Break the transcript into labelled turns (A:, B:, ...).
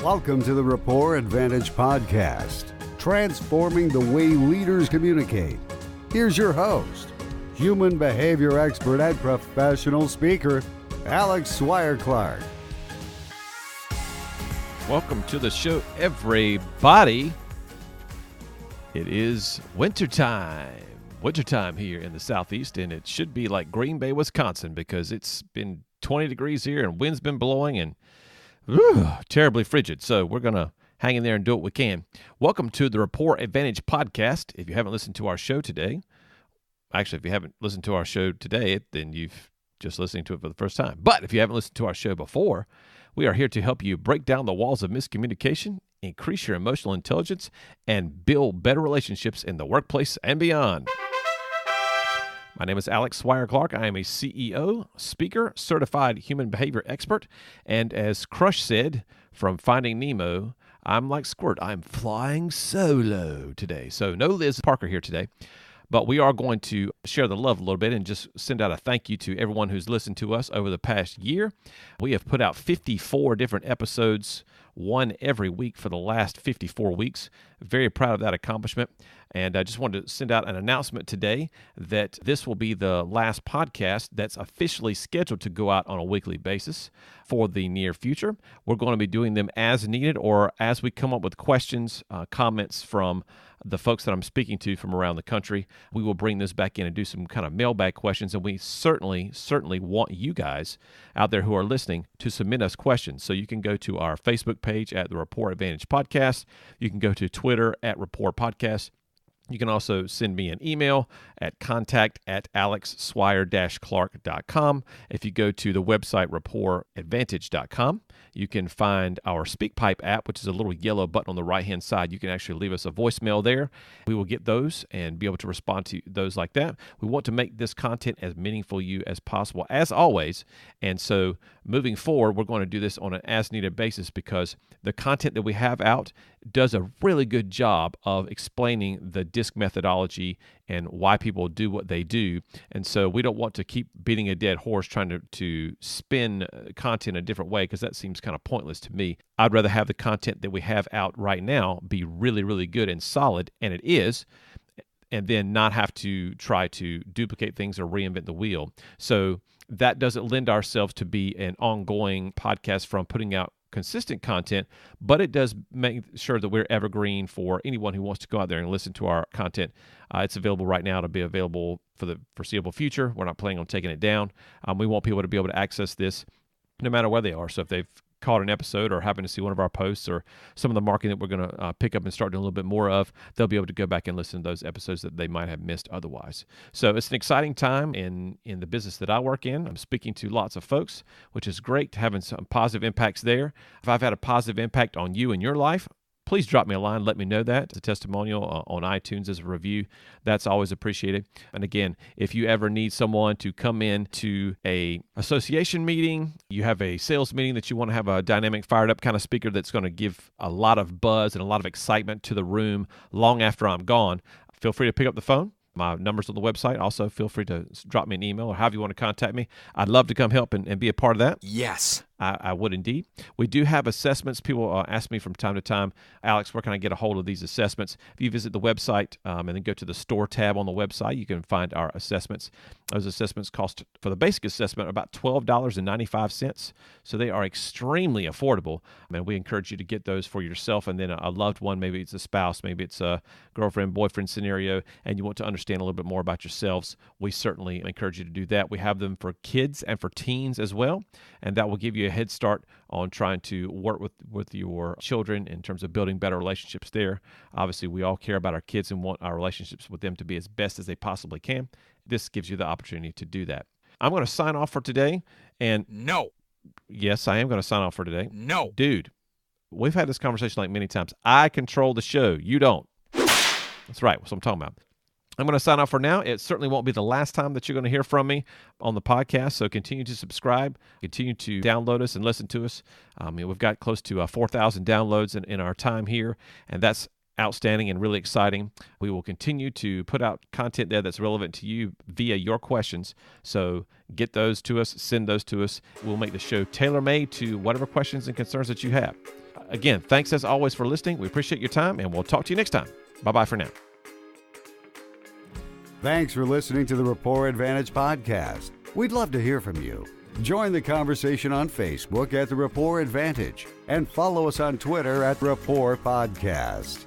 A: Welcome to the Rapport Advantage podcast, transforming the way leaders communicate. Here's your host, human behavior expert and professional speaker, Alex Swire-Clark.
B: Welcome to the show, everybody. It is wintertime here in the Southeast, and it should be like Green Bay, Wisconsin, because it's been 20 degrees here and wind's been blowing and terribly frigid. So we're going to hang in there and do what we can. Welcome to the Rapport Advantage podcast. If you haven't listened to our show today, actually, if you haven't listened to our show today, then you've just listening to it for the first time. But if you haven't listened to our show before, we are here to help you break down the walls of miscommunication, increase your emotional intelligence, and build better relationships in the workplace and beyond. My name is Alex Swire-Clark. I am a CEO, speaker, certified human behavior expert, and as Crush said from Finding Nemo, I'm like Squirt. I'm flying solo today. So no Liz Parker here today, but we are going to share the love a little bit and just send out a thank you to everyone who's listened to us over the past year. We have put out 54 different episodes, one every week for the last 54 weeks. Very proud of that accomplishment. And I just wanted to send out an announcement today that this will be the last podcast that's officially scheduled to go out on a weekly basis for the near future. We're going to be doing them as needed or as we come up with questions, comments from the folks that I'm speaking to from around the country. We will bring this back in and do some kind of mailbag questions, and we certainly want you guys out there who are listening to submit us questions. So you can go to our Facebook page at the Rapport Advantage Podcast. You can go to Twitter at Rapport Podcast. You can also send me an email at contact@alexswire-clark.com. If you go to the website rapportadvantage.com, you can find our SpeakPipe app, which is a little yellow button on the right-hand side. You can actually leave us a voicemail there. We will get those and be able to respond to those like that. We want to make this content as meaningful to you as possible, as always. And so moving forward, we're going to do this on an as-needed basis because the content that we have out does a really good job of explaining the DISC methodology and why people do what they do. And so we don't want to keep beating a dead horse trying to spin content a different way, because that seems kind of pointless to me. I'd rather have the content that we have out right now be really, really good and solid, and it is, and then not have to try to duplicate things or reinvent the wheel. So that doesn't lend ourselves to be an ongoing podcast from putting out consistent content, but it does make sure that we're evergreen for anyone who wants to go out there and listen to our content. It's available right now to be available for the foreseeable future. We're not planning on taking it down. We want people to be able to access this no matter where they are. So if they've caught an episode or happen to see one of our posts or some of the marketing that we're going to pick up and start doing a little bit more of, they'll be able to go back and listen to those episodes that they might have missed otherwise. So it's an exciting time in the business that I work in. I'm speaking to lots of folks, which is great, having some positive impacts there. If I've had a positive impact on you in your life, please drop me a line. Let me know that. It's a testimonial on iTunes as a review. That's always appreciated. And again, if you ever need someone to come in to a association meeting, you have a sales meeting that you want to have a dynamic, fired up kind of speaker that's going to give a lot of buzz and a lot of excitement to the room long after I'm gone, feel free to pick up the phone. My number's on the website. Also, feel free to drop me an email or however you want to contact me. I'd love to come help and be a part of that.
C: Yes.
B: I would indeed. We do have assessments. People ask me from time to time, Alex, where can I get a hold of these assessments? If you visit the website and then go to the store tab on the website, you can find our assessments. Those assessments cost, for the basic assessment, about $12.95. So they are extremely affordable. And we encourage you to get those for yourself and then a loved one. Maybe it's a spouse, maybe it's a girlfriend, boyfriend scenario, and you want to understand a little bit more about yourselves. We certainly encourage you to do that. We have them for kids and for teens as well, and that will give you a head start on trying to work with your children in terms of building better relationships there. Obviously, we all care about our kids and want our relationships with them to be as best as they possibly can. This gives you the opportunity to do that. I'm going to sign off for today. And
C: no.
B: Yes, I am going to sign off for today.
C: No.
B: Dude, we've had this conversation like many times. I control the show. You don't. That's right. That's what I'm talking about. I'm going to sign off for now. It certainly won't be the last time that you're going to hear from me on the podcast, so continue to subscribe, continue to download us and listen to us. We've got close to 4,000 downloads in our time here, and that's outstanding and really exciting. We will continue to put out content there that's relevant to you via your questions, so get those to us, send those to us. We'll make the show tailor-made to whatever questions and concerns that you have. Again, thanks as always for listening. We appreciate your time, and we'll talk to you next time. Bye-bye for now.
A: Thanks for listening to the Rapport Advantage podcast. We'd love to hear from you. Join the conversation on Facebook at the Rapport Advantage and follow us on Twitter at Rapport Podcast.